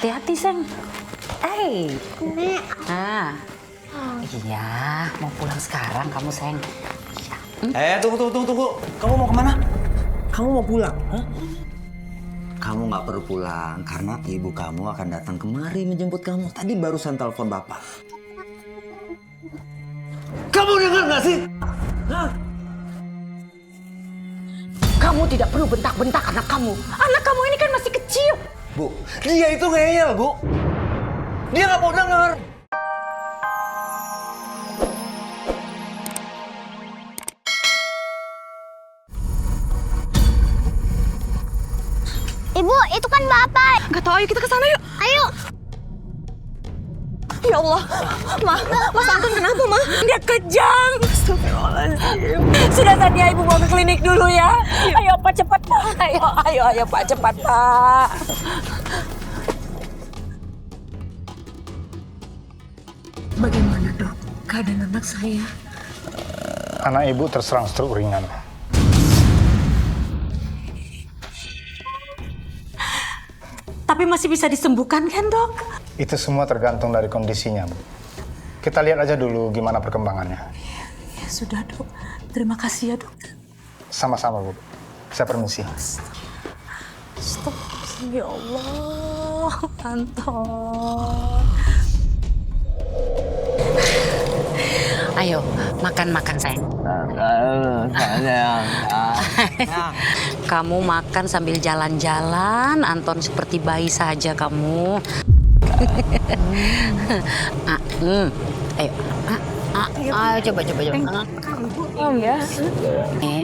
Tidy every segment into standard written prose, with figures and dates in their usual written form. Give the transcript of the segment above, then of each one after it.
hati-hati, Seng. Nek. Nah. Iya, mau pulang sekarang kamu, Seng. Tunggu. Kamu mau kemana? Kamu mau pulang? Hah? Kamu nggak perlu pulang karena ibu kamu akan datang kemari menjemput kamu. Tadi barusan telepon bapak. Kamu dengar nggak sih? Hah? Kamu tidak perlu bentak-bentak anak kamu. Anak kamu ini kan masih kecil. Bu, dia itu ngeyel, Bu. Dia nggak mau dengar. Ibu, itu kan Bapak. Gak tau, ayo kita ke sana yuk. Ayo. Ya Allah, Mas Anton kenapa, Ma? Dia kejang. Astagfirullahaladzim. Sudah saatnya Ibu mau ke klinik dulu ya. Ayo Pak, cepat Pak. Ayo Pak, cepat Pak. Bagaimana dok, keadaan anak saya? Anak ibu terserang stroke ringan. Tapi masih bisa disembuhkan kan dok? Itu semua tergantung dari kondisinya, Bu. Kita lihat aja dulu gimana perkembangannya. Ya sudah dok, terima kasih ya dok. Sama-sama, Bu. Saya permisi. Stop, ya Allah, Anton. Ayo, makan sayang. Kamu makan sambil jalan-jalan, Anton seperti bayi saja kamu. Ayo, coba. Oh ya.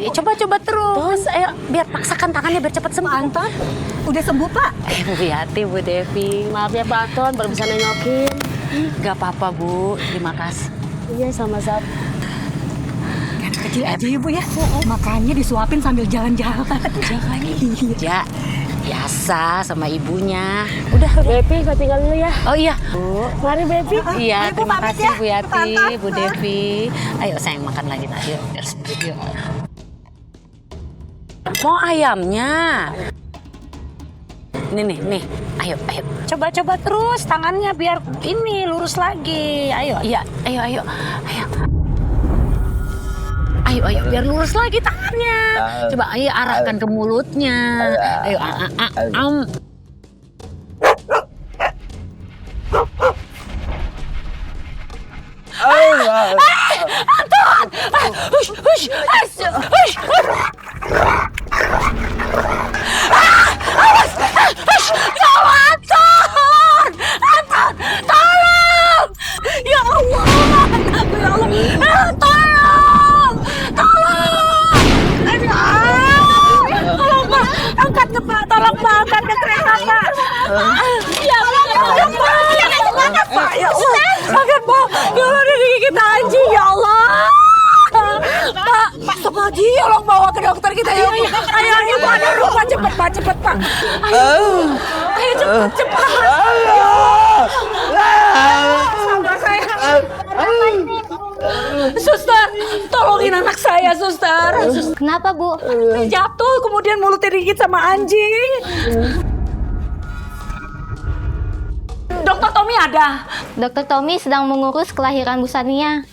Coba terus. Ayo, biar paksakan tangannya biar cepat sembuh. Anton, udah sembuh Pak? Bu Yati, Bu Devi. Maaf ya Pak Anton, baru bisa nengokin. Gak apa-apa Bu, terima kasih. Iya, sama-sama. Kecil aja ya Bu ya. Makanya disuapin sambil jalan-jalan. Ya, biasa sama ibunya. Udah. Bepi, saya tinggal dulu ya. Oh iya. Bu, mari Bepi. Iya, terima kasih Bu Yati, Bu Devi. Ayo sayang makan lagi tadi. Biar sembuh yuk. Mau ayamnya? Nih. Ayo. Coba terus tangannya biar ini lurus lagi. Ayo. Ayo, biar lurus lagi tangannya. Coba ayo arahkan ke mulutnya. Ayo, Anton! Hush! Ya Allah, Anton! Tolong! Ya Allah, anakku ya Allah! Tolong! Tolong, Pak! Angkat ke Pak! Tolong, Pak! Angkat ke kereta, Pak! Ya Allah, Pak! Pak! Ya Allah! Angkat, Pak! Ya Allah, dia digigit anjing! Ya Allah! Pak, stop lagi, tolong bawa ke dokter kita yuk. Ayo, Pak, ada rumah cepet Pak. Ayo cepat. Sabar saya. Suster, tolongin anak saya, Suster. Kenapa, Bu? Jatuh, kemudian mulutnya digigit sama anjing. Dokter Tommy ada. Dokter Tommy sedang mengurus kelahiran Bu Sania.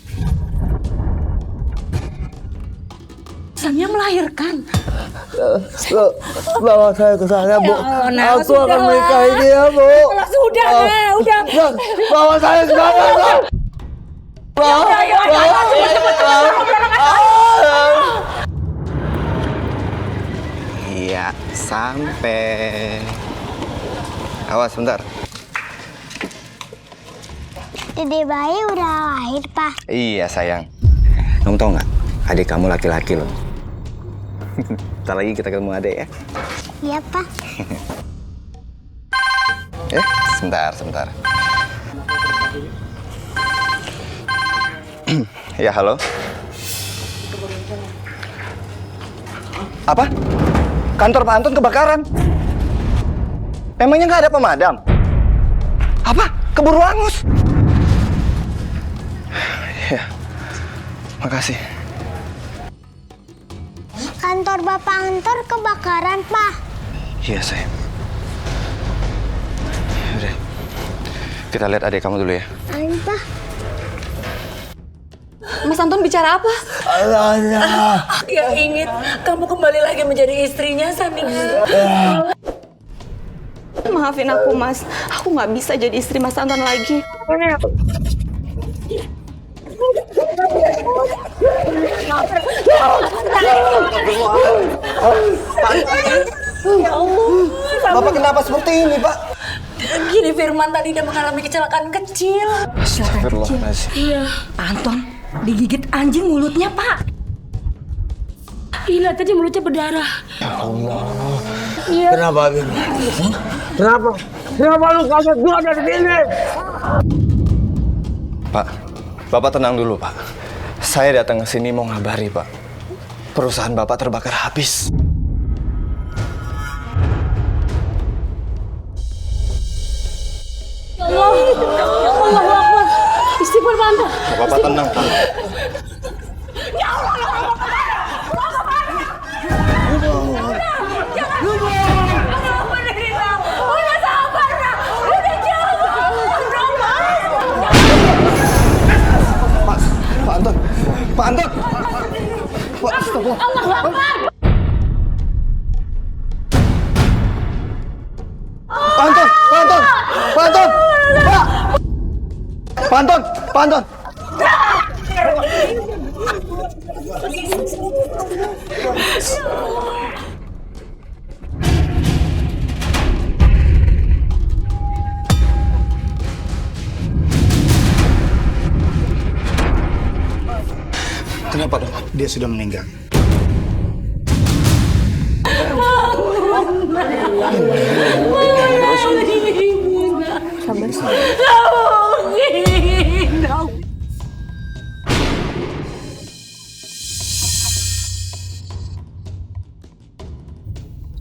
Sania melahirkan. Bawa saya ke sana, Bu. Aku akan menikahi dia, Bu. Sudah. Bawa saya ke sana, Bu. Ayo, Iya, sampai. Awas sebentar. Dede bayi udah lahir, Pak. Iya, sayang. Kamu tahu nggak? Adik kamu laki-laki loh. Ntar lagi kita ketemu adek ya. Iya, Pak. Sebentar. Ya, halo. Apa? Kantor Pak Anton kebakaran. Memangnya nggak ada pemadam? Apa? Keburu hangus. Ya, makasih. Kantor Bapak Anton kebakaran, Pak. Iya, sayang. Udah. Kita lihat adik kamu dulu ya. Ayo, Pak. Mas Anton bicara apa? Ya ingin kamu kembali lagi menjadi istrinya, Sania. Maafin aku, Mas. Aku nggak bisa jadi istri Mas Anton lagi. Ya Allah. Bapak kenapa seperti ini, Pak? Gini, Firman tadi dia mengalami kecelakaan kecil. Astagfirullahaladzim. Iya. Anton digigit anjing mulutnya, Pak. Iya, tadi mulutnya berdarah. Kenapa, Bim? Kenapa? Kenapa lu kasih gua dari sini? Pak, Bapak tenang dulu, Pak. Saya datang ke sini mau ngabari, Pak. Perusahaan Bapak terbakar habis. Allah Akbar. Istighfar, Pak Anton. Bapak tenang, Pak. Pak Anton. Pak Anton. Pak, astagfirullah. Pak Anton. Pak Anton. Pak Anton. Pak. Pak Anton. Pak Anton. Kenapa dok? Dia sudah meninggal.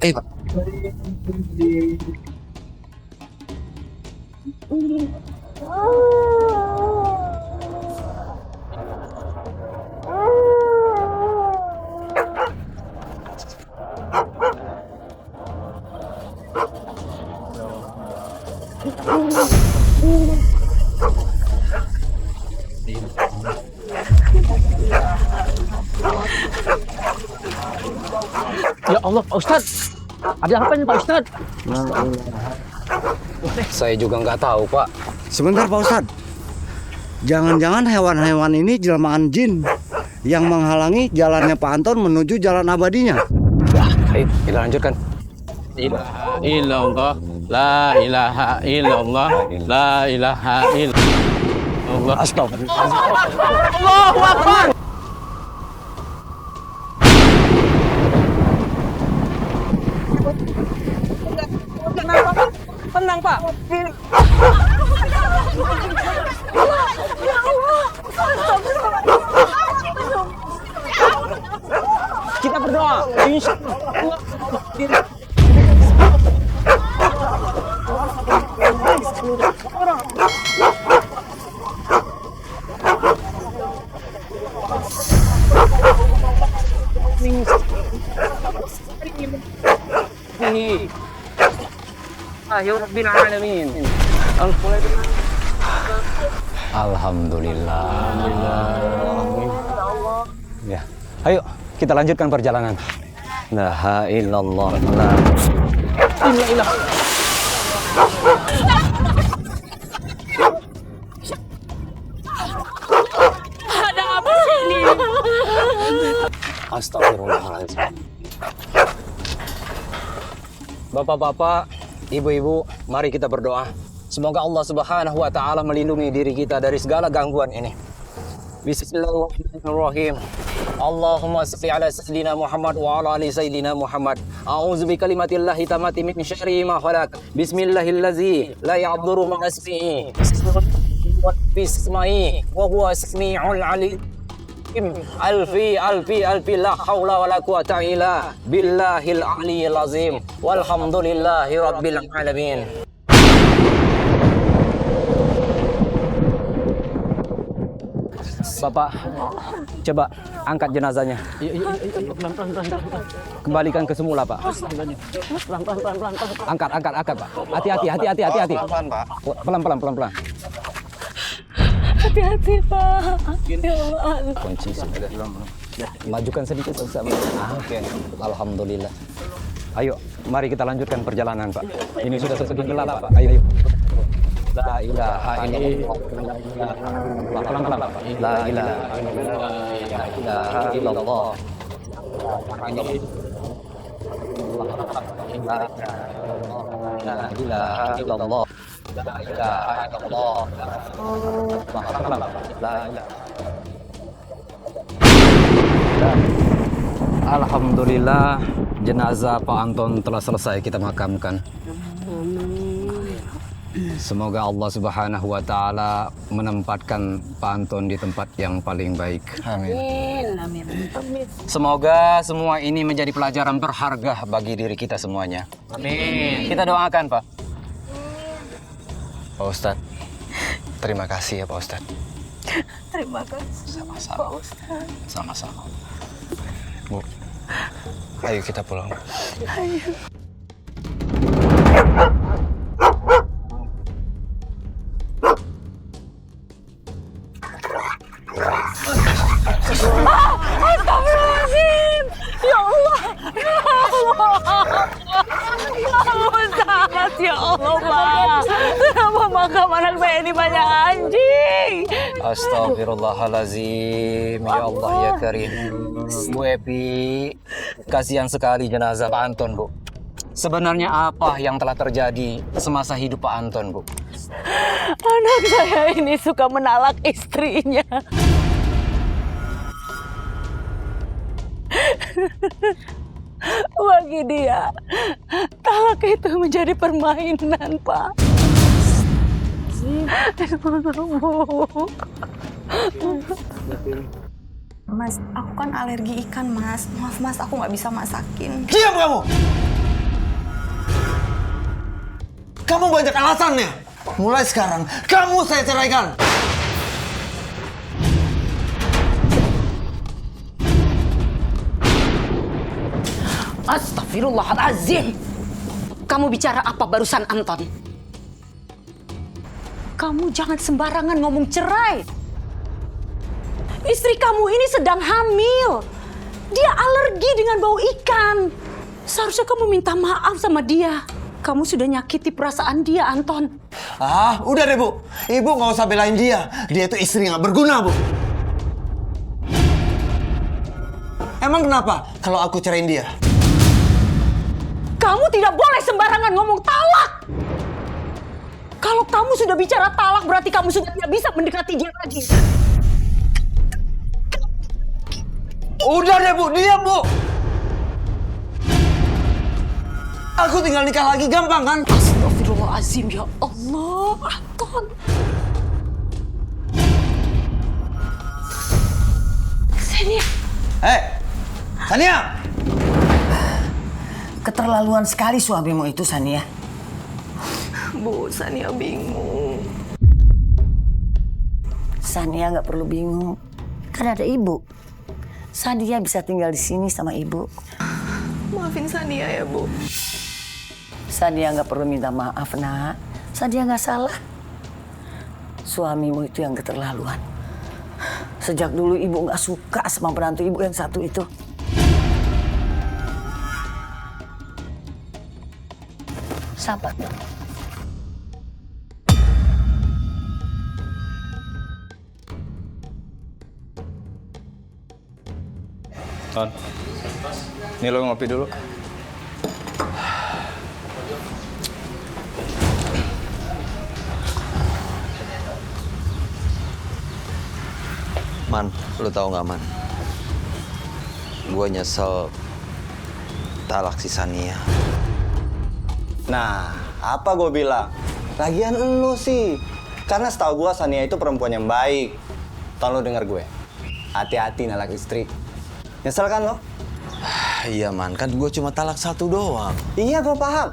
Pak. Ya Allah, Pak Ustadz. Ada apa nih, Pak Ustadz? Saya juga nggak tahu, Pak. Sebentar Pak Ustadz. Jangan-jangan hewan-hewan ini jelmaan jin yang menghalangi jalannya Pak Anton menuju jalan abadinya. Ya, ayo kita lanjutkan. Ilaha illallah, la ilaha illallah, la ilaha illallah. Astagfirullah. Allahu Akbar. Tenang, Pak. Kita berdoa. Insya Allah. Ayo Rabbil Alamin. Alhamdulillah. Ya, ayo kita lanjutkan perjalanan. La ilaha illallah. Ada apa sih ini? Astagfirullahaladzim. Bapak-bapak, ibu-ibu, mari kita berdoa. Semoga Allah Subhanahu wa taala melindungi diri kita dari segala gangguan ini. Bismillahirrahmanirrahim. Allahumma shalli ala sayyidina Muhammad wa ala ali sayyidina Muhammad. A'udzu bi kalimatillahi tammati min syarri ma khalaq. Bismillahillazi la ya'dhuru ma'a ismihi bismihi wa huwa as-sami'ul 'alim. Alfi la haula wala quwata illa billahil aliyyil azim. Walhamdulillahi rabbil alamin. Bapak, coba angkat jenazahnya. Kembalikan ke semula, Pak. Angkat, Pak. Hati-hati. Pelan, Pak. Pelan. Hati-hati, Pak. Ya Allah. Kunci sudah. Majukan sedikit, Ustaz. Oke. Alhamdulillah. Ayo, mari kita lanjutkan perjalanan, Pak. Ini sudah semakin gelap, Pak. Ayo. La ilaha illallah. Pelan-pelan, Pak. La ilaha illallah. La ilaha illallah. Alhamdulillah, jenazah Pak Anton telah selesai kita makamkan. Semoga Allah Subhanahu wa taala menempatkan Pak Anton di tempat yang paling baik. Amin. Semoga semua ini menjadi pelajaran berharga bagi diri kita semuanya. Amin. Kita doakan, Pak. Pak Ustadz, terima kasih ya Pak Ustadz. Terima kasih, Sama-sama. Pak Ustadz. Sama-sama. Bu, ayo kita pulang. Astagfirullahaladzim! Ya Allah! Ya Allah! Ya Allah, ya Allah, Pak! Kenapa makam anak saya ini banyak anjing? Astagfirullahalazim. Ya Allah ya Karim. Bu Epi, kasihan sekali jenazah Pak Anton, Bu. Sebenarnya apa yang telah terjadi semasa hidup Pak Anton, Bu? Anak saya ini suka menalak istrinya. Bagi dia, talak itu menjadi permainan, Pak. Mas, aku kan alergi ikan, Mas. Maaf, Mas, aku nggak bisa masakin. Diam kamu! Kamu banyak alasannya. Mulai sekarang, kamu saya ceraikan. Astagfirullahaladzim. Kamu bicara apa barusan, Anton? Kamu jangan sembarangan ngomong cerai. Istri kamu ini sedang hamil. Dia alergi dengan bau ikan. Seharusnya kamu minta maaf sama dia. Kamu sudah nyakiti perasaan dia, Anton. Ah, udah deh, Bu. Ibu nggak usah belain dia. Dia itu istri nggak berguna, Bu. Emang kenapa kalau aku cerain dia? Kamu tidak boleh sembarangan ngomong talak. Kalau kamu sudah bicara talak, berarti kamu sudah tidak bisa mendekati dia lagi. Udah deh, Bu. Diam, Bu. Aku tinggal nikah lagi gampang kan? Astagfirullahaladzim, ya Allah, Anton. Sini. Sania! Keterlaluan sekali suamimu itu, Sania. Bu, Sania bingung. Sania nggak perlu bingung. Kan ada ibu. Sania bisa tinggal di sini sama ibu. Maafin Sania ya, Bu. Sania nggak perlu minta maaf, nak. Sania nggak salah. Suamimu itu yang keterlaluan. Sejak dulu ibu nggak suka sama penantu ibu yang satu itu. Sabar. Ton, ini lo ngopi dulu. Man, lu tahu nggak, Man? Gue nyesel talak si Sania. Nah, apa gue bilang? Lagian lu sih. Karena setahu gue Sania itu perempuan yang baik. Tolong lu denger gue. Hati-hati nalak istri. Nyesel kan lo? Iya, Man. Kan gue cuma talak satu doang. Iya, gue paham.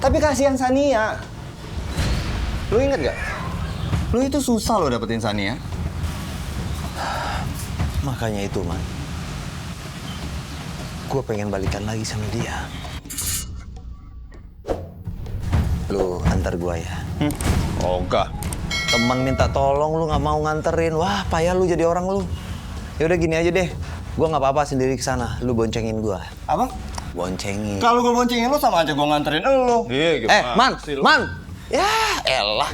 Tapi kasihan Sania. Lu inget gak? Lu itu susah lo dapetin Sania. Makanya itu, Man. Gue pengen balikan lagi sama dia. Lu antar gue ya. Ogah. Teman minta tolong, lu nggak mau nganterin. Wah, payah lu jadi orang lu. Ya udah gini aja deh. Gue nggak apa-apa sendiri ke sana. Lu boncengin gue. Apa? Boncengin. Kalau gue boncengin lu sama aja gue nganterin lu. Man. Ya, elah.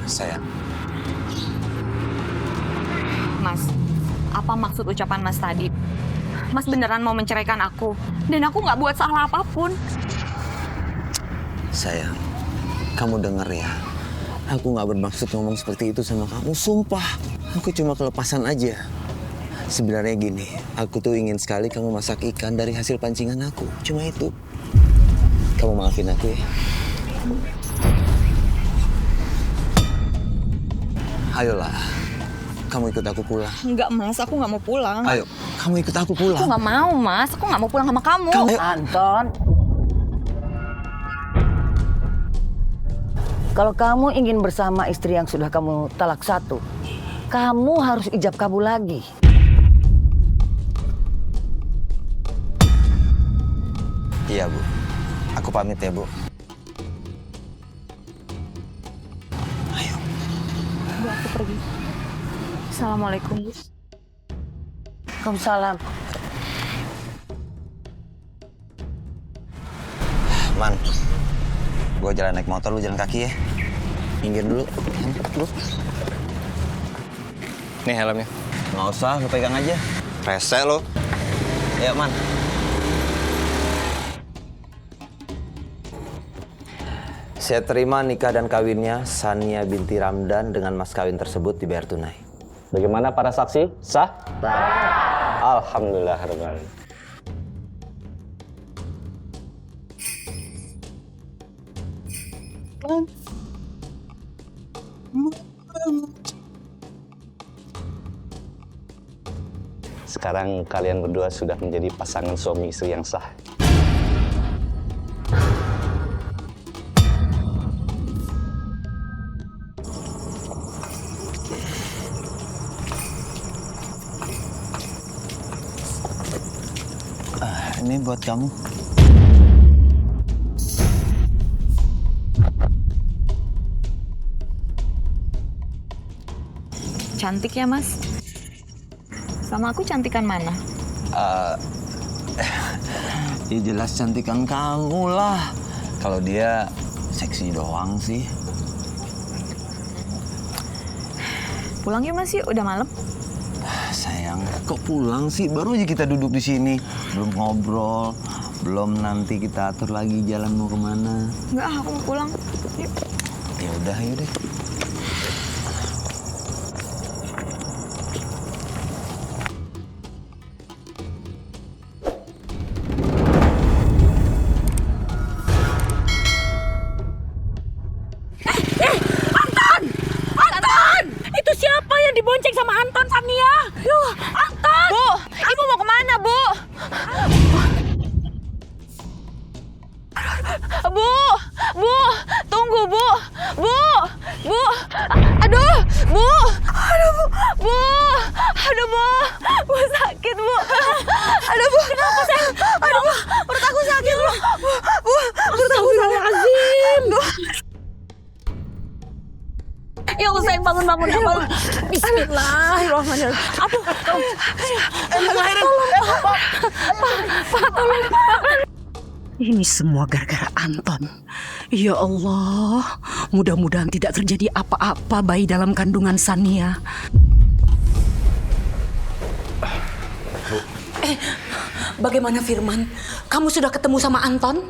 Sayang. Mas, apa maksud ucapan Mas tadi? Mas beneran mau menceraikan aku. Dan aku nggak buat salah apapun. Sayang, kamu denger ya. Aku nggak bermaksud ngomong seperti itu sama kamu. Sumpah, aku cuma kelepasan aja. Sebenarnya gini, aku tuh ingin sekali kamu masak ikan dari hasil pancingan aku. Cuma itu. Kamu maafin aku ya. Ayolah, kamu ikut aku pulang. Enggak, Mas. Aku nggak mau pulang. Ayo, kamu ikut aku pulang. Aku nggak mau, Mas. Aku nggak mau pulang sama kamu. Anton, kalau kamu ingin bersama istri yang sudah kamu talak 1, kamu harus ijab kabul lagi. Iya, Bu. Aku pamit ya, Bu. Bu, aku pergi. Assalamualaikum, Bu. Waalaikumsalam. Man, gue jalan naik motor, lu jalan kaki ya. Minggir dulu. Dulu. Nih helmnya. Nggak usah, lu pegang aja. Rese lo. Ayo, Man. Saya terima nikah dan kawinnya Sania binti Ramdan dengan mas kawin tersebut dibayar tunai. Bagaimana para saksi? Sah? Sah. Alhamdulillah. Sekarang kalian berdua sudah menjadi pasangan suami istri yang sah. Ini buat kamu. Cantik ya, Mas? Sama aku cantikan mana? Ya jelas cantikan kamu lah. Kalau dia seksi doang sih. Pulang yuk, Mas, yuk. Udah malam. Sayang, kok pulang sih? Baru aja kita duduk di sini. Belum ngobrol. Belum nanti kita atur lagi jalan mau kemana. Enggak, aku mau pulang. Yuk. Ya udah, yaudah. Dibonceng sama Anton, Sania. Yuh, Anton. Bu, ibu mau kemana, Bu? Bu, tunggu, Bu. Bu, aduh, Bu. Aduh, Bu sakit, Bu. Aduh, Bu. Kenapa, sayang? Aduh, Bu, perut aku sakit, Bu. Perut aku sakit. Ya Allah, sayang, bangun. Bismillahirrahmanirrahim. Aduh, Pak, tolong. Ini semua gara-gara Anton. Ya Allah, mudah-mudahan tidak terjadi apa-apa bayi dalam kandungan Sania. Bagaimana Firman? Kamu sudah ketemu sama Anton?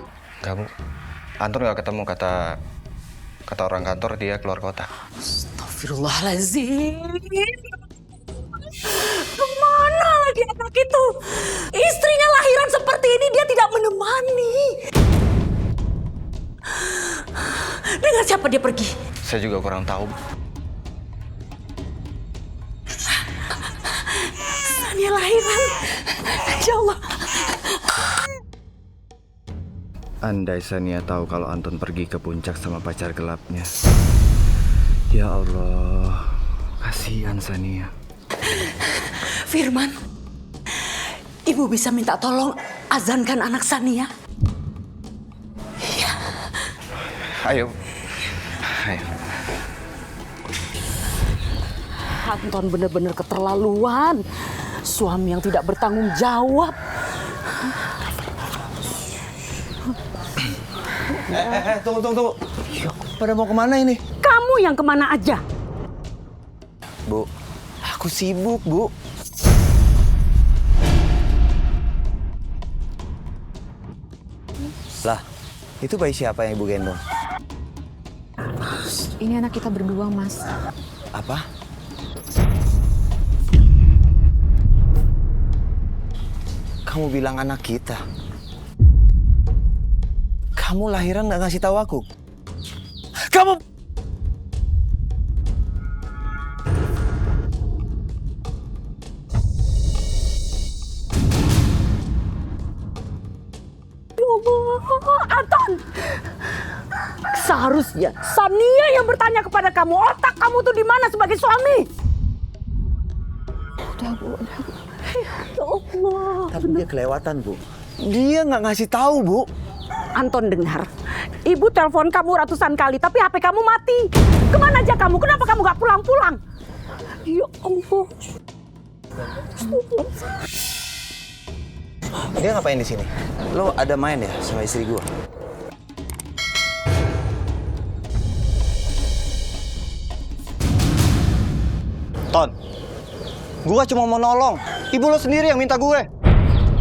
Anton nggak ketemu, kata orang kantor dia keluar kota. Astagfirullahaladzim. Kemana lagi anak itu? Istrinya lahiran seperti ini dia tidak menemani. Dengan siapa dia pergi? Saya juga kurang tahu. Sania lahiran. Insya Allah. Andai Sania tahu kalau Anton pergi ke puncak sama pacar gelapnya, Ya Allah, kasihan Sania. Firman, Ibu bisa minta tolong azankan anak Sania? Ayo. Ayo. Anton benar-benar keterlaluan. Suami yang tidak bertanggung jawab. Tunggu. Pada mau kemana ini? Kamu yang kemana aja? Bu, aku sibuk, Bu. Lah, itu bayi siapa yang Ibu gendong? Ini anak kita berdua, Mas. Apa? Kamu bilang anak kita. Kamu lahiran nggak ngasih tahu aku. Kamu... Anton! Seharusnya Sania yang bertanya kepada kamu, otak kamu tuh di mana sebagai suami? Udah, Bu. Ya Allah. Tapi dia kelewatan, Bu. Dia nggak ngasih tahu, Bu. Anton, dengar. Ibu telepon kamu ratusan kali, tapi HP kamu mati. Kemana aja kamu? Kenapa kamu nggak pulang-pulang? Ya Allah. Dia ngapain di sini? Lo ada main ya sama istri gua? Ton, gue cuma mau nolong. Ibu lo sendiri yang minta gue.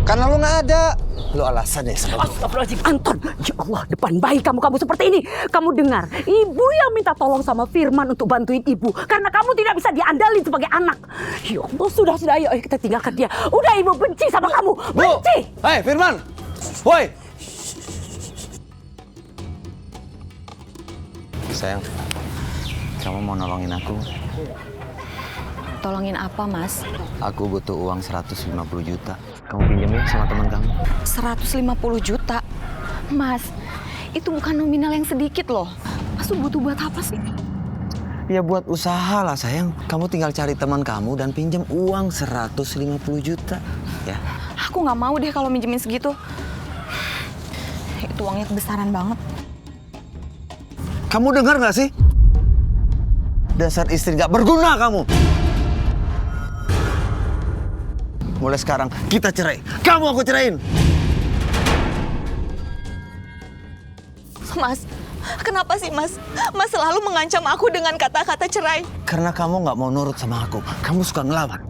Karena lo nggak ada. Lo alasan ya sama gua? Astagfirullahaladzim, Anton. Ya Allah, depan bayi kamu seperti ini. Kamu dengar, ibu yang minta tolong sama Firman untuk bantuin ibu. Karena kamu tidak bisa diandalin sebagai anak. Ya Allah, sudah. Ayo kita tinggalkan dia. Udah, ibu benci sama kamu. Benci! Hei, Firman! Woi! Sayang, kamu mau nolongin aku? Tolongin apa, Mas? Aku butuh uang 150 juta. Kamu pinjam ya sama teman kamu? 150 juta? Mas, itu bukan nominal yang sedikit loh. Mas tuh butuh buat apa sih? Ya buat usaha lah sayang. Kamu tinggal cari teman kamu dan pinjam uang 150 juta. Ya. Aku nggak mau deh kalau minjemin segitu. Itu uangnya kebesaran banget. Kamu dengar nggak sih? Dasar istri nggak berguna kamu. Mulai sekarang kita cerai. Kamu aku ceraiin. Mas, kenapa sih Mas? Mas selalu mengancam aku dengan kata-kata cerai. Karena kamu nggak mau nurut sama aku. Kamu suka ngelawan.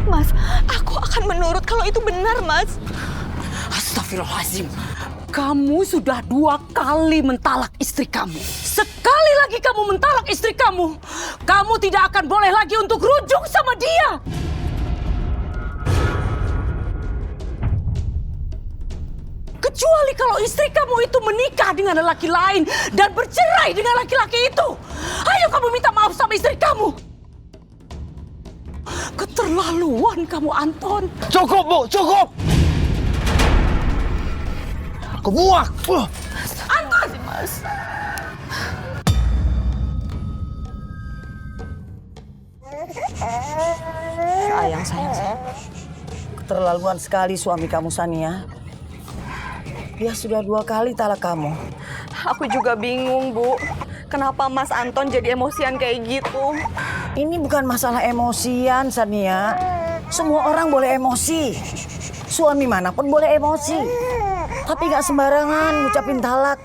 Mas, aku akan menurut kalau itu benar, Mas. Astagfirullahaladzim. Kamu sudah 2 kali mentalak istri kamu. Sekali lagi kamu mentalak istri kamu, kamu tidak akan boleh lagi untuk rujuk sama dia. Kecuali kalau istri kamu itu menikah dengan lelaki lain dan bercerai dengan laki-laki itu. Ayo kamu minta maaf sama istri kamu. Keterlaluan kamu, Anton. Cukup, Bu, cukup. Aku muak. Anton! Mas. Sayang. Keterlaluan sekali suami kamu, Sania. Dia sudah 2 kali talak kamu. Aku juga bingung, Bu. Kenapa Mas Anton jadi emosian kayak gitu? Ini bukan masalah emosian, Sania. Semua orang boleh emosi. Suami manapun boleh emosi. Tapi gak sembarangan ngucapin talak.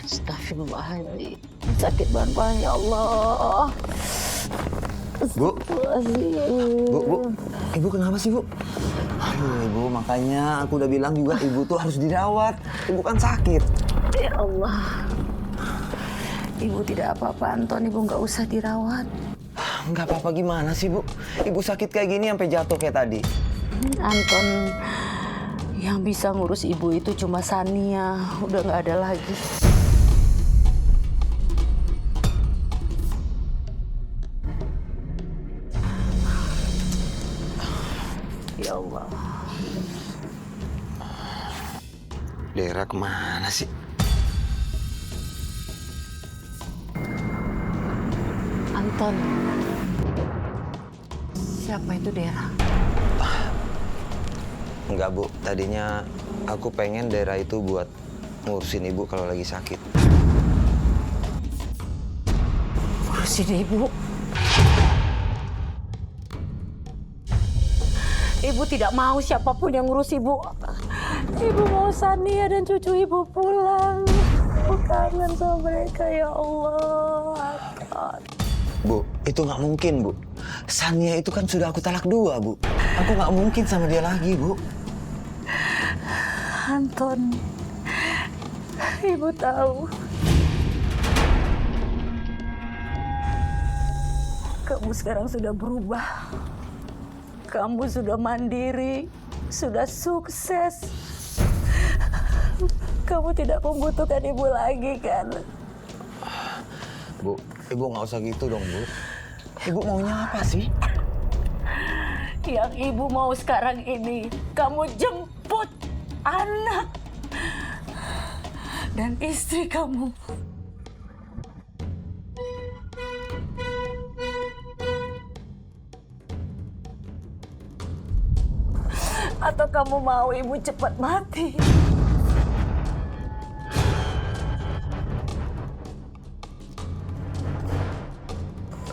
Astagfirullahaladzim. Sakit banget, ya Allah. Bu, Ibu kenapa sih, Bu? Aduh, Ibu, makanya aku udah bilang juga Ibu tuh harus dirawat. Ibu kan sakit. Ya Allah. Ibu tidak apa-apa, Anton. Ibu nggak usah dirawat. Nggak apa-apa gimana sih, Bu? Ibu sakit kayak gini sampai jatuh kayak tadi. Anton, Yang bisa ngurus ibu itu cuma Sania, udah nggak ada lagi. Ya Allah. Dera kemana sih? Anton. Siapa itu Dera? Enggak, Bu. Tadinya aku pengen Dera itu buat ngurusin ibu kalau lagi sakit. Ngurusin ibu? Ibu tidak mau siapapun yang ngurus ibu. Ibu mau Sania dan cucu ibu pulang. Ibu kangen sama mereka, ya Allah. Bu, itu nggak mungkin, Bu. Sania itu kan sudah aku talak 2, Bu. Aku nggak mungkin sama dia lagi, Bu. Anton, ibu tahu. Kamu sekarang sudah berubah. Kamu sudah mandiri, sudah sukses. Kamu tidak membutuhkan ibu lagi, kan? Bu, ibu nggak usah gitu dong, Bu. Ibu maunya apa sih? Yang ibu mau sekarang ini, kamu jemput anak dan istri kamu. Atau kamu mau ibu cepat mati?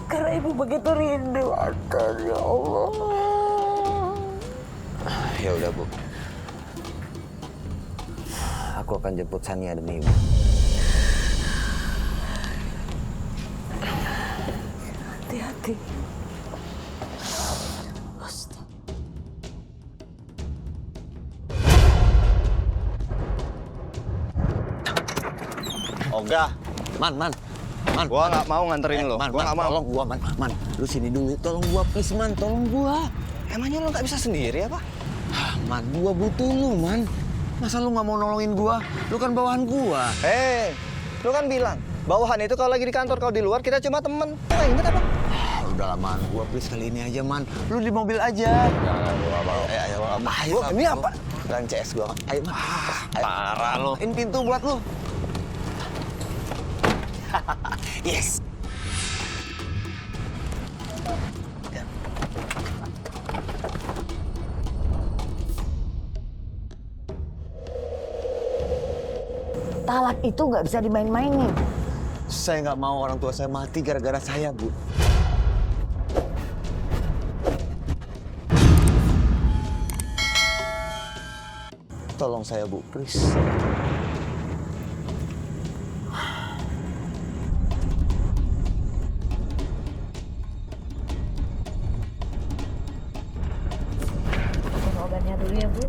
Karena ibu begitu rindu, Anton, ya Allah. Ya udah, Bu. Aku akan jemput Sania demi ibu. Hati-hati. Ogah, Man. Gua nggak mau nganterin lo. Gua nggak mau. Tolong gua, Man. Lu sini dulu. Tolong gua, please, Man. Tolong gua. Emangnya lo nggak bisa sendiri apa? Man, gua butuh lu, Man. Masa lu nggak mau nolongin gua? Lu kan bawahan gua. Lu kan bilang bawahan itu kalau lagi di kantor, kalau di luar kita cuma temen. Nggak inget apa? Udah lah, Man. Gua please kali ini aja, Man. Lu di mobil aja. Gua bawa. Ayo, Ini apa? Dan CS gua. Ayo, Man. Parah lo. Ini pintu buat lu. Yes. Talak itu nggak bisa dimain-mainin. Saya nggak mau orang tua saya mati gara-gara saya, Bu. Tolong saya, Bu, please. Obatnya dulu ya, Bu.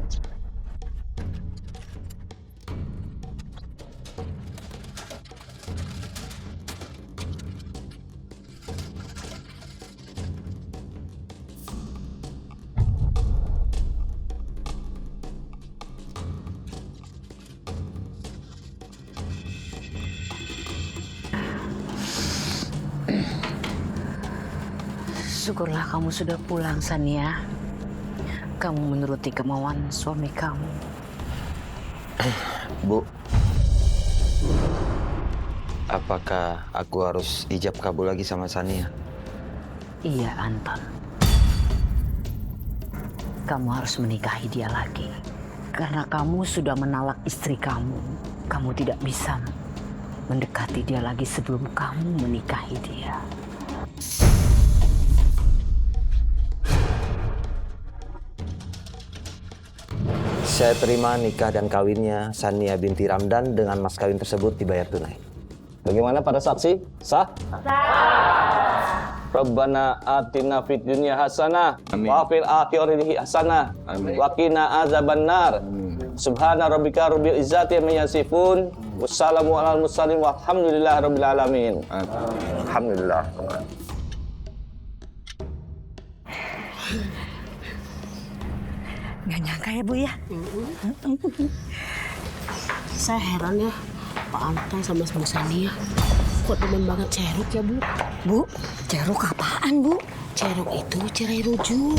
Syukurlah kamu sudah pulang, Sania. Kamu menuruti kemauan suami kamu. Bu, apakah aku harus ijab kabul lagi sama Sania? Iya, Anton. Kamu harus menikahi dia lagi. Karena kamu sudah menalak istri kamu. Kamu tidak bisa mendekati dia lagi sebelum kamu menikahi dia. Saya terima nikah dan kawinnya Sania binti Ramdan dengan mas kawin tersebut dibayar tunai. Bagaimana para saksi? Sah? Rabbana atina fid dunya hasanah wa fil akhirati hasanah wa qina azabannar. Subhana rabbika rabbil izzati amma yasifun. Wassalamu alal mursalin walhamdulillahi rabbil alamin. Alhamdulillah. Nggak nyangka ya Bu ya. Saya heran ya, Pak Anton sama Bu Sania kok demen banget ceruk ya, Bu? Bu, ceruk apaan Bu? Ceruk itu cerai rujuk.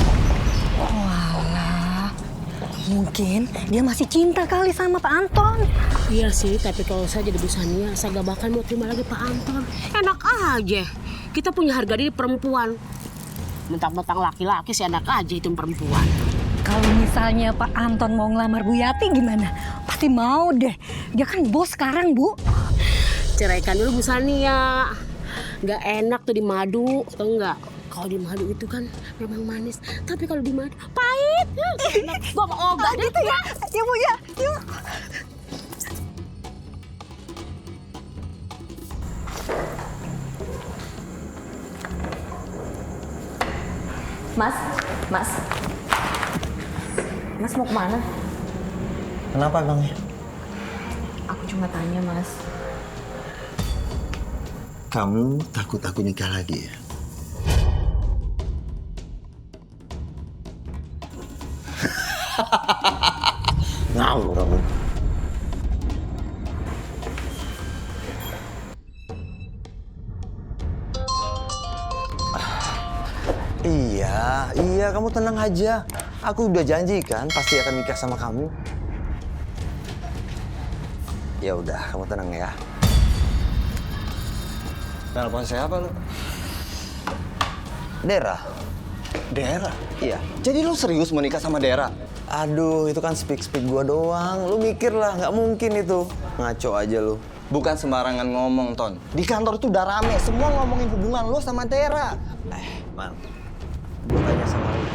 Walah, mungkin dia masih cinta kali sama Pak Anton. Iya sih, tapi kalau saya jadi Bu Sania, saya gak bakal mau terima lagi Pak Anton. Enak aja, kita punya harga diri perempuan. Mentang-mentang laki-laki sih enak aja itu perempuan. Kalau misalnya Pak Anton mau ngelamar Bu Yati gimana? Pasti mau deh. Dia kan bos sekarang, Bu. Ceraikan dulu Bu Sania. Gak enak tuh di madu, tau nggak? Kalau di madu itu kan memang manis, tapi kalau di madu pahit. Gua mau obat gitu ya. Ya Bu ya, yuk. Mas mau kemana? Kenapa Bang ya? Aku cuma tanya, Mas. Kamu takut aku nikah lagi ya? Ngawur kamu. Iya, kamu tenang aja. Aku udah janji kan pasti akan nikah sama kamu. Ya udah, kamu tenang ya. Telepon siapa lu? Dera. Dera? Iya. Jadi lu serius mau nikah sama Dera? Aduh, itu kan speak gua doang. Lu mikir lah, nggak mungkin itu. Ngaco aja lu. Bukan sembarangan ngomong, Ton. Di kantor tuh udah rame, semua ngomongin hubungan lu sama Dera. Man, gua tanya sama lu.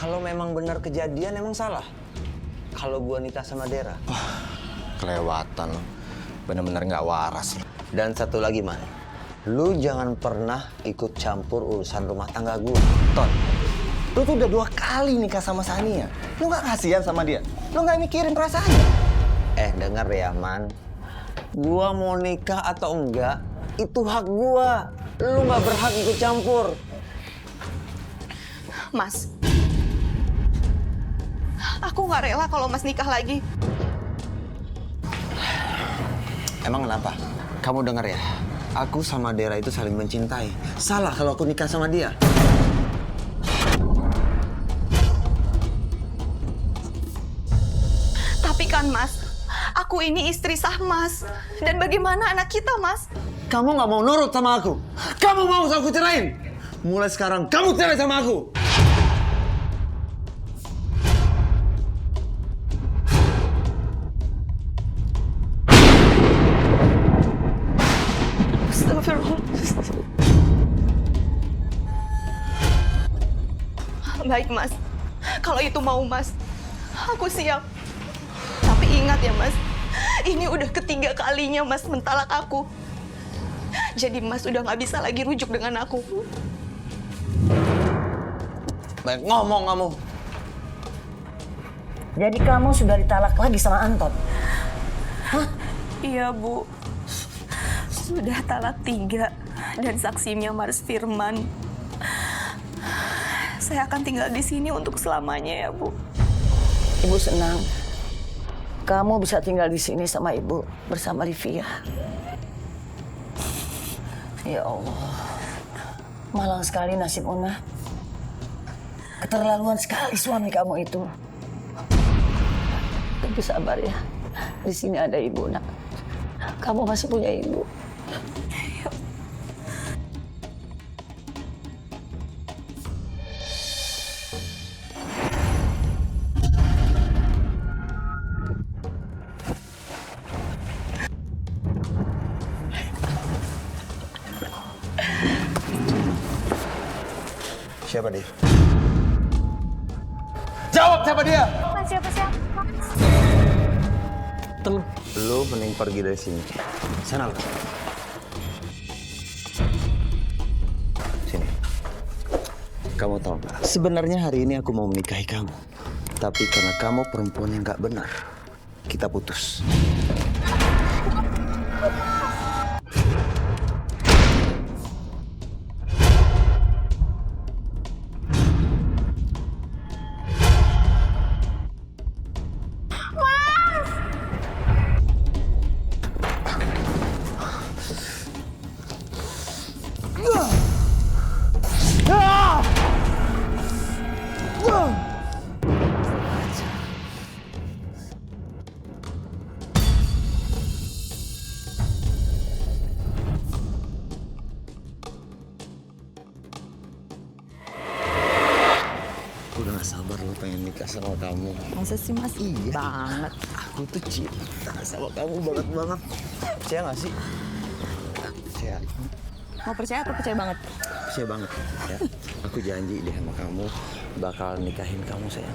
Kalau memang benar kejadian, emang salah? Kalau gua nikah sama Dera? Kelewatan lu. Bener-bener nggak waras. Dan satu lagi, Man. Lu jangan pernah ikut campur urusan rumah tangga gua. Ton, lu tuh udah 2 kali nikah sama Sania. Lu nggak kasihan sama dia? Lu nggak mikirin perasaannya? Denger ya, Man. Gua mau nikah atau enggak, itu hak gua. Lu nggak berhak ikut campur. Mas, aku nggak rela kalau Mas nikah lagi. Emang kenapa? Kamu denger ya, aku sama Dera itu saling mencintai. Salah kalau aku nikah sama dia. Tapi kan Mas, aku ini istri sah Mas. Dan bagaimana anak kita Mas? Kamu nggak mau nurut sama aku. Kamu mau aku cerain. Mulai sekarang kamu cerai sama aku. Baik Mas, kalau itu mau Mas, aku siap. Tapi ingat ya Mas, ini udah ketiga kalinya Mas mentalak aku. Jadi Mas udah nggak bisa lagi rujuk dengan aku. Baik ngomong kamu. Jadi kamu sudah ditalak lagi sama Anton? Hah? Iya Bu, sudah talak 3 dan saksinya Mas Firman. Saya akan tinggal di sini untuk selamanya ya Bu. Ibu senang kamu bisa tinggal di sini sama Ibu bersama Livia. Ya Allah, malang sekali nasib Una. Keterlaluan sekali suami kamu itu. Tapi sabar ya, di sini ada Ibu nak. Kamu masih punya Ibu. Siapa dia? Jawab siapa dia? Siapa? Lu mending pergi dari sini. Sana lu. Sini. Kamu tahu nggak? Sebenarnya hari ini aku mau menikahi kamu. Tapi karena kamu perempuan yang nggak benar, kita putus. Aku udah gak sabar lo pengen nikah sama kamu. Masa sih Mas? Iya. Banget. Aku tuh cinta sama kamu banget. Percaya gak sih? Percaya. Mau percaya atau percaya banget? Percaya banget. Ya. Aku janji deh sama kamu bakal nikahin kamu sayang.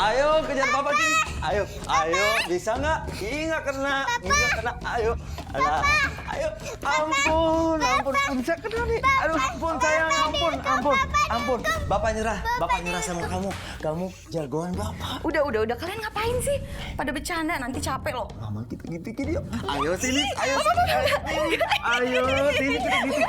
Ayo kejar papa sini. Ayo, bisa nggak? Nggak kena, ayo. Alah, ayo. Ampun, bisa kena nih. Aduh, ampun sayang, ampun. Bapak nyerah sama kamu. Kamu jagoan bapak. Udah. Kalian ngapain sih? Pada bercanda, nanti capek loh. Mama kita gitu yuk. Ayo sini, ayo sini kita gitu.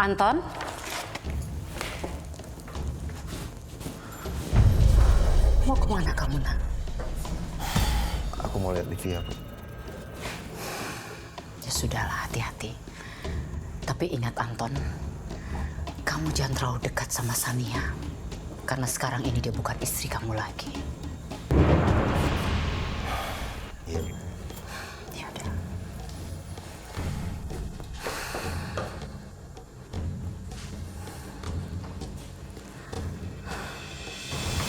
Anton? Mau kemana kamu, nak? Aku mau lihat Livia, Bu. Ya sudahlah, hati-hati. Tapi ingat, Anton, kamu jangan terlalu dekat sama Sania. Karena sekarang ini dia bukan istri kamu lagi. Iya. Ya udah.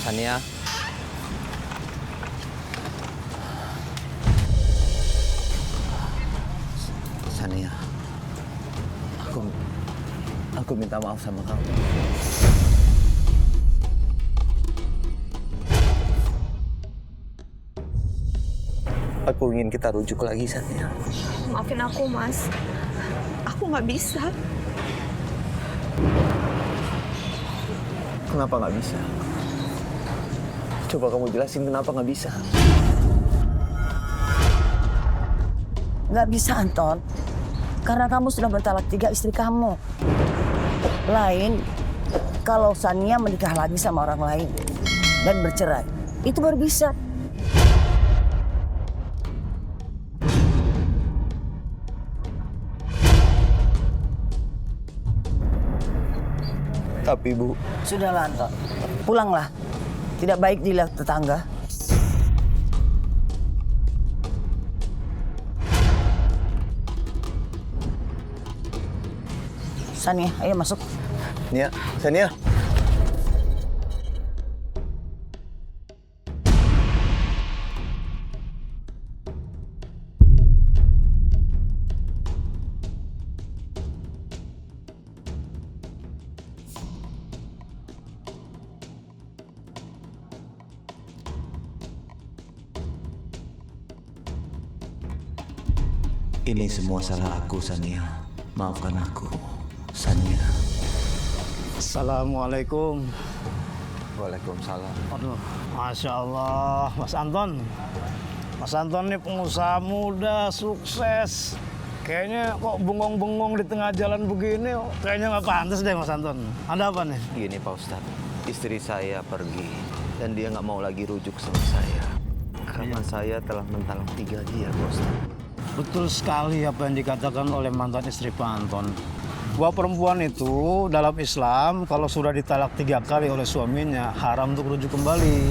Sania. Sania. Aku minta maaf sama kamu. Aku ingin kita rujuk lagi, Sania. Maafin aku, Mas. Aku nggak bisa. Kenapa nggak bisa? Coba kamu jelasin kenapa nggak bisa. Nggak bisa, Anton. Karena kamu sudah bertalak 3 istri kamu. Lain, kalau Sania menikah lagi sama orang lain dan bercerai, itu baru bisa. Tapi, Bu. Sudahlah, Anton. Pulanglah. Tidak baik dilihat tetangga. Sania, ayo masuk. Sania. Ini semua salah aku, Sania. Maafkan aku, Sania. Assalamualaikum. Waalaikumsalam. Aduh, Masya Allah, Mas Anton. Mas Anton ini pengusaha muda, sukses. Kayaknya kok bengong-bengong di tengah jalan begini, kayaknya nggak pantas deh Mas Anton. Ada apa nih? Gini Pak Ustadz, istri saya pergi dan dia nggak mau lagi rujuk sama saya. Karena saya telah mentalak 3 dia, Pak Ustadz. Betul sekali apa yang dikatakan oleh mantan istri Pak Anton. Bahwa perempuan itu dalam Islam kalau sudah ditalak 3 kali oleh suaminya haram untuk rujuk kembali.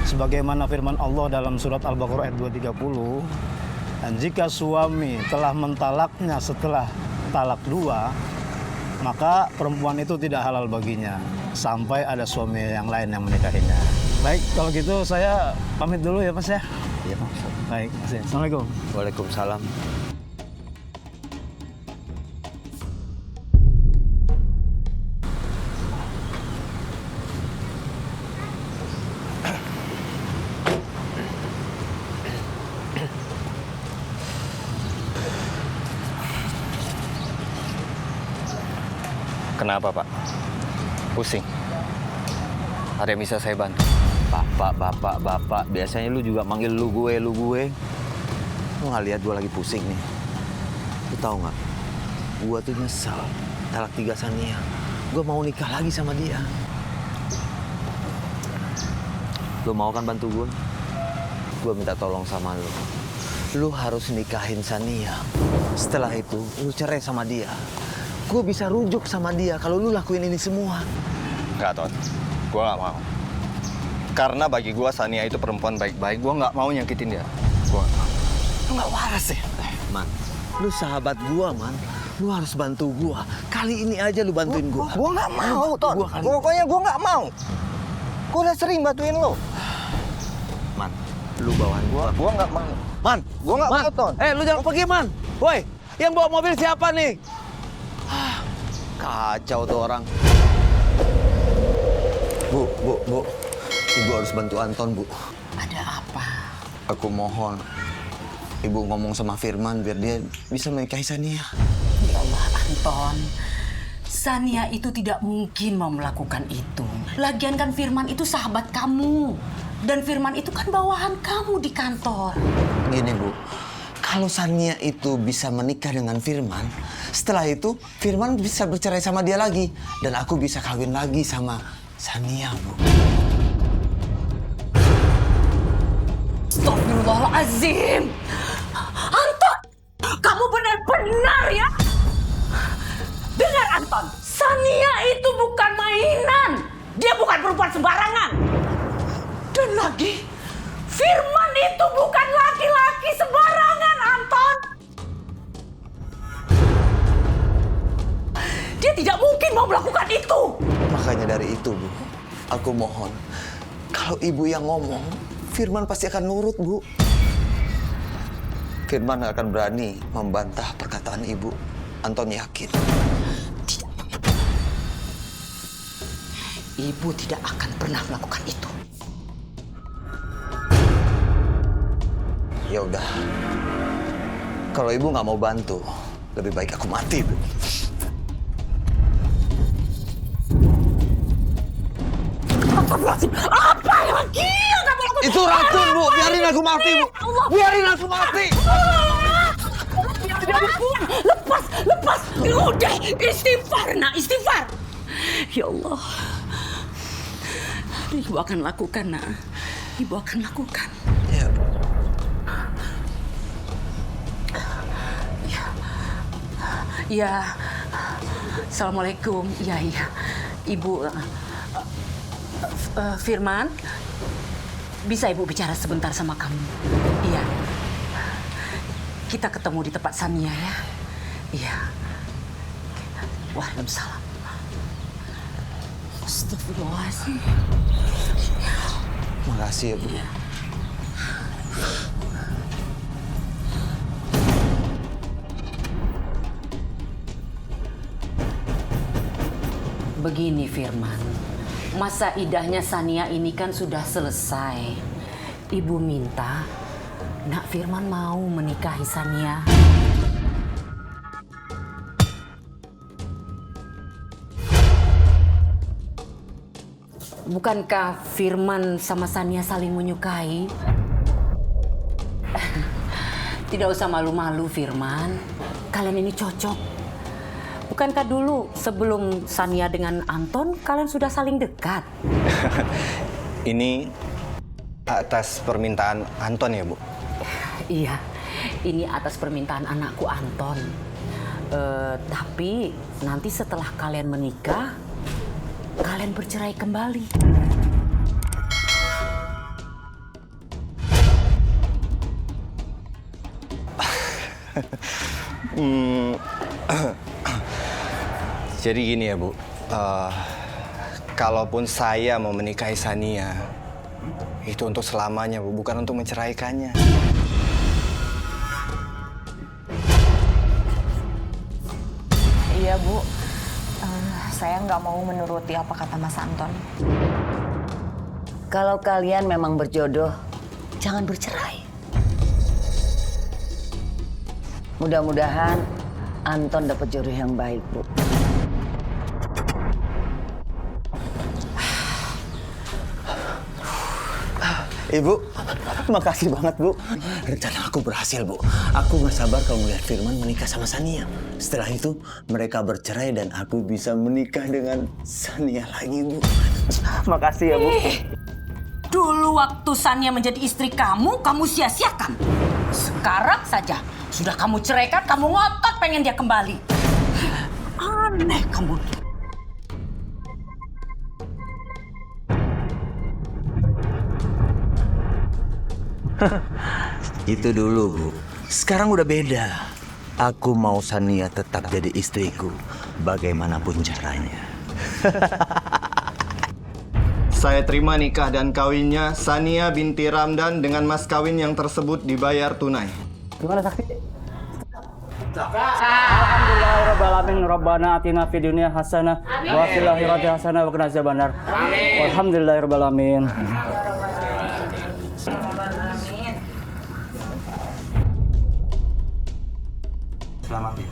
Sebagaimana firman Allah dalam surat Al-Baqarah ayat 230. Dan jika suami telah mentalaknya setelah talak 2, maka perempuan itu tidak halal baginya sampai ada suami yang lain yang menikahinya. Baik, kalau gitu saya pamit dulu ya Mas ya. Iya Pak Ustadz. Baik, Assalamualaikum. Waalaikumsalam. Kenapa, Pak? Pusing? Ada yang bisa saya bantu? Bapak. Biasanya lu juga manggil lu gue. Lu nggak lihat gue lagi pusing nih? Lu tahu nggak? Gue tuh nyesal talak 3 Sania. Gue mau nikah lagi sama dia. Lu mau kan bantu gue? Gue minta tolong sama lu. Lu harus nikahin Sania. Setelah itu, lu cerai sama dia. Gue bisa rujuk sama dia kalau lu lakuin ini semua. Nggak, Ton. Gue nggak mau. Karena bagi gue Sania itu perempuan baik-baik. Gue nggak mau nyakitin dia. Gue nggak mau. Lu nggak waras ya? Man, lu sahabat gue, Man. Lu harus bantu gue. Kali ini aja lu bantuin gue. Gue nggak mau, Ton. Pokoknya gue nggak mau. Gue udah sering bantuin lo. Man, lu bawain gue. Gue nggak mau. Man, Gue nggak mau, Ton. Lu jangan pergi, Man. Woi, yang bawa mobil siapa nih? Kacau tuh orang. Bu. Ibu harus bantu Anton, Bu. Ada apa? Aku mohon, Ibu ngomong sama Firman biar dia bisa menikahi Sania. Ya Allah, Anton. Sania itu tidak mungkin mau melakukan itu. Lagian kan Firman itu sahabat kamu. Dan Firman itu kan bawahan kamu di kantor. Gini, Bu. Kalau Sania itu bisa menikah dengan Firman, setelah itu Firman bisa bercerai sama dia lagi. Dan aku bisa kawin lagi sama Sania, Bu. Astagfirullahaladzim. Anton, kamu benar-benar ya. Dengar Anton, Sania itu bukan mainan. Dia bukan perempuan sembarangan. Dan lagi, Firman itu bukan laki-laki sembarangan, Anton. Dia tidak mungkin mau melakukan itu. Makanya dari itu, Bu, aku mohon, kalau Ibu yang ngomong, Firman pasti akan nurut, Bu. Firman akan berani membantah perkataan Ibu. Anton yakin. Tidak. Ibu tidak akan pernah melakukan itu. Ya udah. Kalau Ibu nggak mau bantu, lebih baik aku mati, Bu. Apa lagi yang kamu lakukan? Itu racun, Bu. Biarin aku mati, Bu. Biarin aku mati. Lepas. Udah, istighfar, nak, istighfar. Ya Allah. Ibu akan lakukan, nak. Ibu akan lakukan. Ya, Bu. Ya. Assalamualaikum. Ya. Ibu... Firman, bisa Ibu bicara sebentar sama kamu? Iya. Kita ketemu di tempat Sania ya? Iya. Waalaikumsalam. Astagfirullahaladzim. Makasih ya, Bu. Begini Firman, masa idahnya Sania ini kan sudah selesai. Ibu minta Nak Firman mau menikahi Sania. Bukankah Firman sama Sania saling menyukai? Tidak usah malu-malu Firman, kalian ini cocok. Bukankah dulu sebelum Sania dengan Anton, kalian sudah saling dekat? Ini atas permintaan Anton ya, Bu? Iya, ini atas permintaan anakku Anton. Tapi nanti setelah kalian menikah, kalian bercerai kembali. Jadi gini ya, Bu. Kalaupun saya mau menikahi Sania, itu untuk selamanya, Bu, bukan untuk menceraikannya. Iya, Bu. Saya nggak mau menuruti apa kata Mas Anton. Kalau kalian memang berjodoh, jangan bercerai. Mudah-mudahan Anton dapat jodoh yang baik, Bu. Ibu, makasih banget, Bu. Rencana aku berhasil, Bu. Aku nggak sabar kalau melihat Firman menikah sama Sania. Setelah itu, mereka bercerai dan aku bisa menikah dengan Sania lagi, Bu. Makasih ya, Bu. Dulu waktu Sania menjadi istri kamu sia-siakan. Sekarang saja, sudah kamu ceraikan, kamu ngotot pengen dia kembali. Aneh kamu. Itu dulu, Bu. Sekarang udah beda. Aku mau Sania tetap jadi istriku, bagaimanapun caranya. Saya terima nikah dan kawinnya Sania binti Ramdan dengan mas kawin yang tersebut dibayar tunai. Gimana saksi? Alhamdulillahirrahmanirrahim. Rabbana atina fid dunya hasanah wa fil akhirati hasanah wa qina adzabannar. Alhamdulillahirrahmanirrahim. Selamat ya.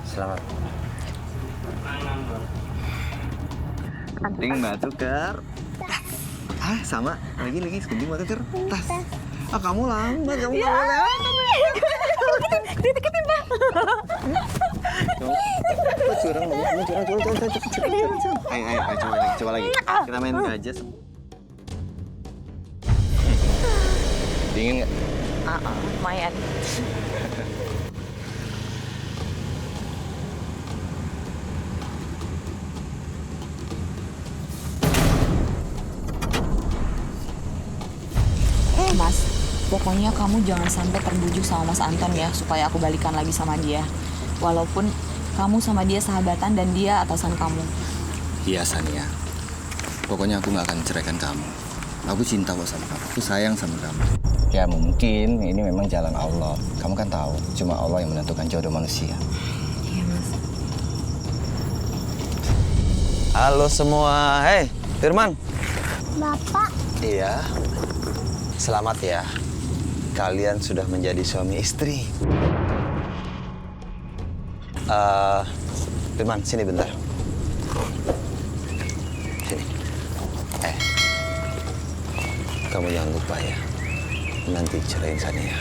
Selamat. Ting mbak tukar. Ah sama. Lagi sekunting mbak tukar. Tas. Ah kamu lambat, kamu lambat. Deketin, Bang. Curang. Ayo, coba lagi. Kita main gajas. Dingin nggak? Lumayan. Mas, pokoknya kamu jangan sampai terbujuk sama Mas Anton ya, supaya aku balikan lagi sama dia. Walaupun kamu sama dia sahabatan dan dia atasan kamu. Iya Sania. Pokoknya aku nggak akan ceraikan kamu. Aku cinta kok sama kamu. Aku sayang sama kamu. Ya mungkin ini memang jalan Allah. Kamu kan tahu, cuma Allah yang menentukan jodoh manusia. Iya, Mas. Halo semua. Hei, Firman. Bapak, Iya. Selamat ya. Kalian sudah menjadi suami istri. Firman, sini bentar. Sini. Kamu jangan lupa ya. Nanti ceraiin Sania.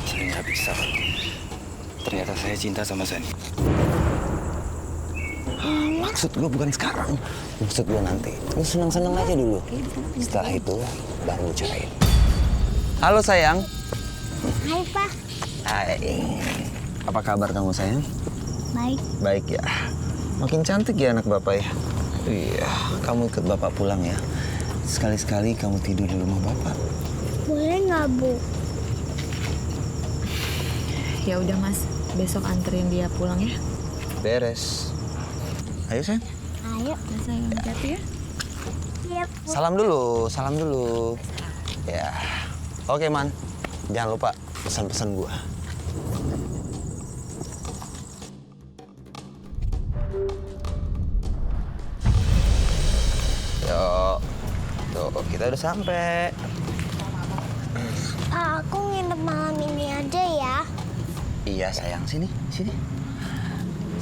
Saya nggak bisa. Ternyata saya cinta sama Sania. Maksud gue bukan sekarang. Maksud gue nanti. Lu senang-senang aja dulu. Setelah itu baru cerain. Halo sayang. hai Pak. Hai. Apa kabar kamu sayang? Baik. Baik ya. Makin cantik ya anak bapak ya. Iya, kamu ikut bapak pulang ya. Sekali-sekali kamu tidur di rumah bapak. Boleh nggak, Bu? Ya udah Mas, besok anterin dia pulang ya. Beres. Ayo sayang. Ayo. Ya sayang, hati-hati ya. Siap. Salam dulu. Ya. Oke man, jangan lupa pesan-pesan gua. Yuk, tuh kita udah sampai. Aku nginep malam ini aja ya. Iya sayang, sini.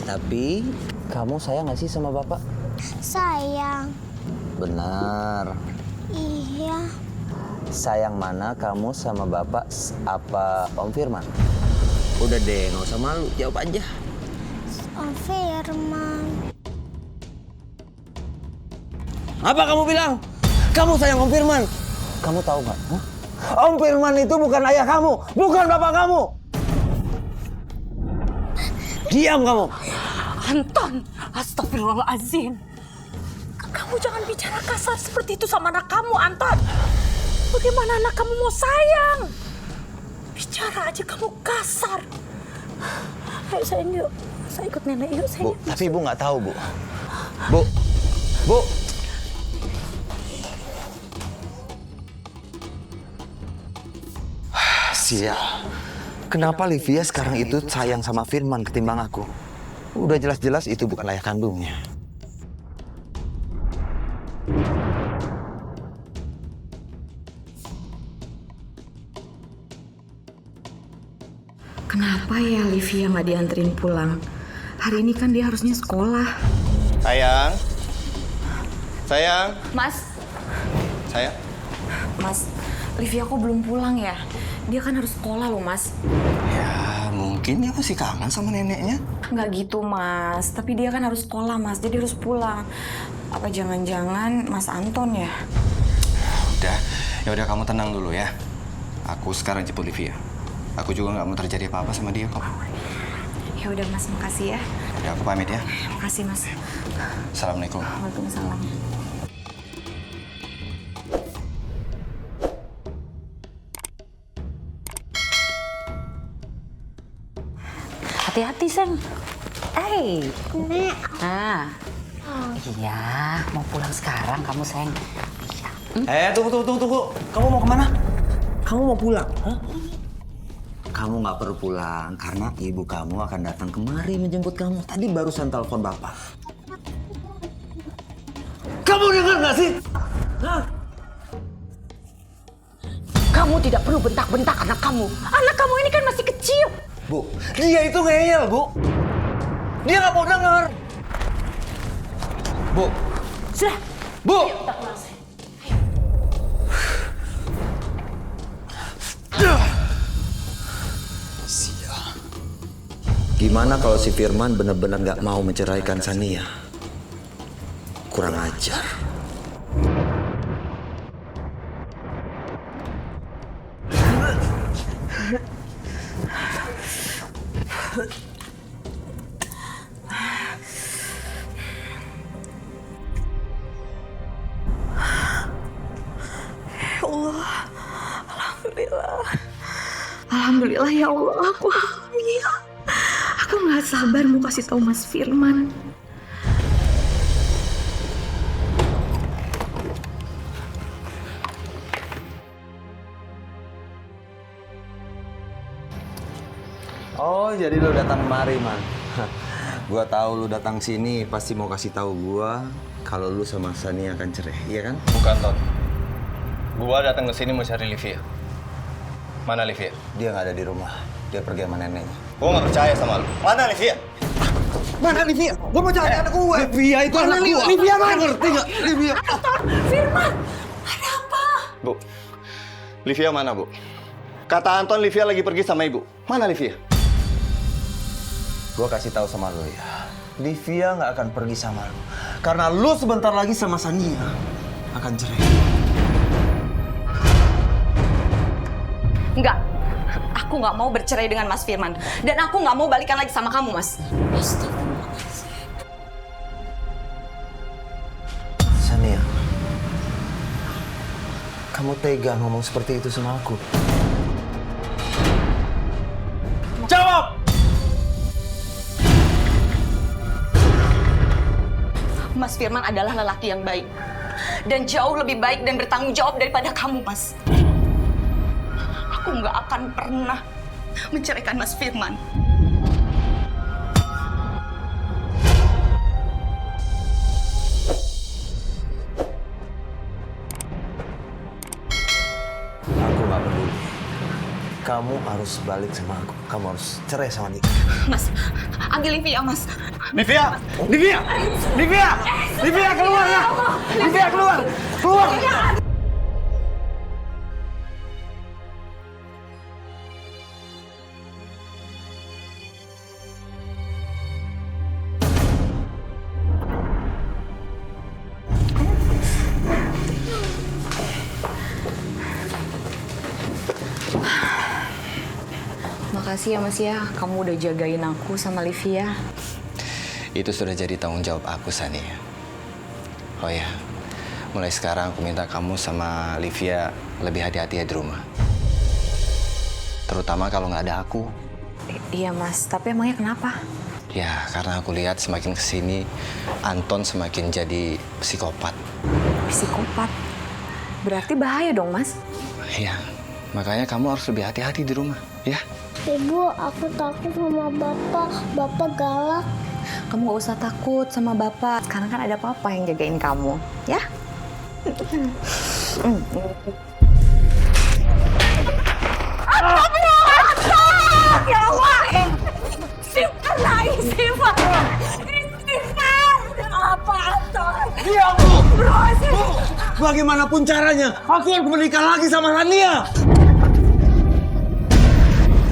Tapi kamu sayang nggak sih sama bapak? Sayang. Benar. Iya. Sayang mana kamu sama bapak apa Om Firman? Udah deh, nggak usah malu, jawab aja. Om Firman. Apa kamu bilang? Kamu sayang Om Firman? Kamu tahu nggak? Om Firman itu bukan ayah kamu, bukan bapak kamu. Diam kamu. Anton, astagfirullahaladzim. Kamu jangan bicara kasar seperti itu sama anak kamu, Anton. Bagaimana anak kamu mau sayang? Bicara aja kamu kasar. Ayo sayang yuk. Saya ikut nenek yuk sayang. Bu, tapi ibu nggak tahu bu. Bu. Sial. Kenapa Livia sekarang itu sayang sama Firman ketimbang aku? Udah jelas-jelas itu bukan ayah kandungnya. Kenapa ya Livia nggak dianterin pulang? Hari ini kan dia harusnya sekolah. Sayang. Sayang. Mas. Sayang. Mas, Livia kok belum pulang ya? Dia kan harus sekolah loh, Mas. Ya, mungkin dia masih kangen sama neneknya. Nggak gitu, Mas. Tapi dia kan harus sekolah, Mas. Jadi harus pulang. Apa jangan-jangan Mas Anton ya? Ya udah kamu tenang dulu ya. Aku sekarang jemput Livia. Aku juga nggak mau terjadi apa-apa sama dia kok. Ya udah, Mas. Makasih ya. Ya aku pamit ya. Makasih, Mas. Assalamualaikum. Waalaikumsalam. Hati-hati, Seng. Nek. Nah. Iya, mau pulang sekarang kamu, Seng. Tunggu. Kamu mau kemana? Kamu mau pulang? Hah? Kamu nggak perlu pulang karena ibu kamu akan datang kemari menjemput kamu. Tadi barusan telepon bapak. Kamu dengar nggak sih? Hah? Kamu tidak perlu bentak-bentak anak kamu. Anak kamu ini kan masih kecil. Bu, dia itu ngeyel, Bu. Dia nggak mau dengar. Bu. Sudah. Bu. Ayo, kita pulang, Seng. Gimana kalau si Firman benar-benar nggak mau menceraikan Sania? Kurang ajar. Ya Allah. Alhamdulillah. Alhamdulillah ya Allah. Aku hamil. Aku nggak sabar mau kasih tahu Mas Firman. Oh, jadi lu datang kemari, Man. Gua tahu lu datang sini pasti mau kasih tahu gua kalau lu sama Sania akan cerai, iya kan? Bukan, Ton. Gua datang ke sini mau cari Livia. Mana Livia? Dia nggak ada di rumah. Dia pergi sama neneknya. Gua nggak percaya sama lu. Mana Livia? Mana Livia? Gua mau cari anak gue. Livia itu anak gue. Livia mana? Ngerti nggak? Livia. Firman, ada apa? Bu, Livia mana, Bu? Kata Anton, Livia lagi pergi sama ibu. Mana Livia? Gua kasih tahu sama lu ya. Livia nggak akan pergi sama lu. Karena lu sebentar lagi sama Sania akan cerai. Enggak. Aku nggak mau bercerai dengan Mas Firman. Dan aku nggak mau balikan lagi sama kamu, Mas. Sania, kamu tega ngomong seperti itu sama aku? Jawab! Mas Firman adalah lelaki yang baik. Dan jauh lebih baik dan bertanggung jawab daripada kamu, Mas. Aku nggak akan pernah menceraikan Mas Firman. Aku nggak peduli. Kamu harus balik sama aku. Kamu harus cerai sama dia. Mas, ambil Livia, Mas. Livia! Livia! Livia! Livia keluar ya! Livia keluar! Keluar! Makasih ya, Mas ya. Kamu udah jagain aku sama Livia. Itu sudah jadi tanggung jawab aku, Sania. Oh ya, mulai sekarang aku minta kamu sama Livia lebih hati-hati ya di rumah. Terutama kalau nggak ada aku. Iya, Mas. Tapi emangnya kenapa? Ya, karena aku lihat semakin kesini, Anton semakin jadi psikopat. Psikopat? Berarti bahaya dong, Mas. Iya, makanya kamu harus lebih hati-hati di rumah, ya? Ibu, aku takut sama Bapak. Bapak galak. Kamu gak usah takut sama Bapak. Sekarang kan ada Papa yang jagain kamu, ya? Ya Allah! Istighfar lah, istighfar! Istighfar! Bagaimanapun caranya, aku harus menikah lagi sama Rania.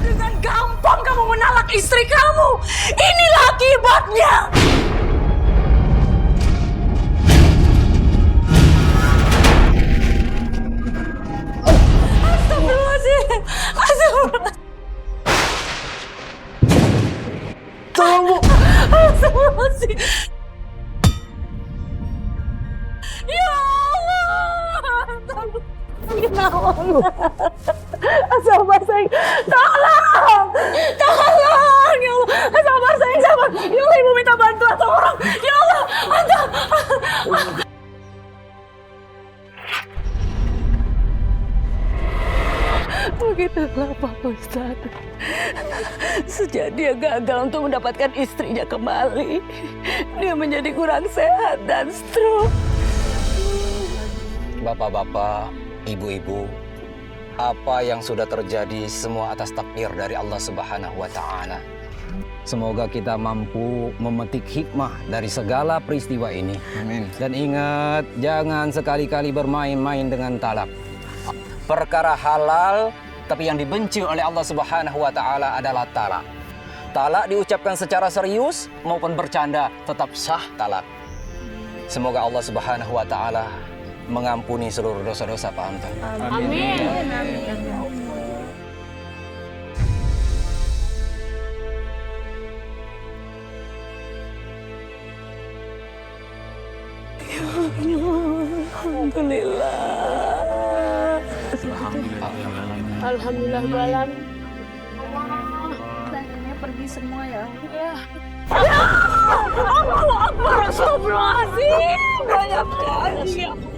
Dengan gampang kamu menalak istri kamu. Inilah akibatnya. Astagfirullahaladzim. Astagfirullahaladzim. Tolong, Bu. Astagfirullahaladzim. Ya Allah. Ya Allah. Sabar sayang. Tolong. Tolong. Ya Allah. Sabar sayang. Sabar. Ya Allah, ibu minta bantuan sama orang. Ya Allah. Begitulah Pak Ustadz. Sejak dia gagal untuk mendapatkan istrinya kembali, dia menjadi kurang sehat dan stroke. Bapak-bapak, ibu-ibu, apa yang sudah terjadi semua atas takdir dari Allah Subhanahu wa Ta'ala. Semoga kita mampu memetik hikmah dari segala peristiwa ini. Amin. Dan ingat, jangan sekali-kali bermain-main dengan talak. Perkara halal, tapi yang dibenci oleh Allah Subhanahu wa Ta'ala adalah talak. Talak diucapkan secara serius maupun bercanda, tetap sah talak. Semoga Allah Subhanahu wa Ta'ala mengampuni seluruh dosa-dosa Pak Anton. Amin. Alhamdulillah. Alhamdulillah balan. Badannya pergi semua ya. Ya. Allahu Akbar. Astagfirullahaladzim. Banyak sekali.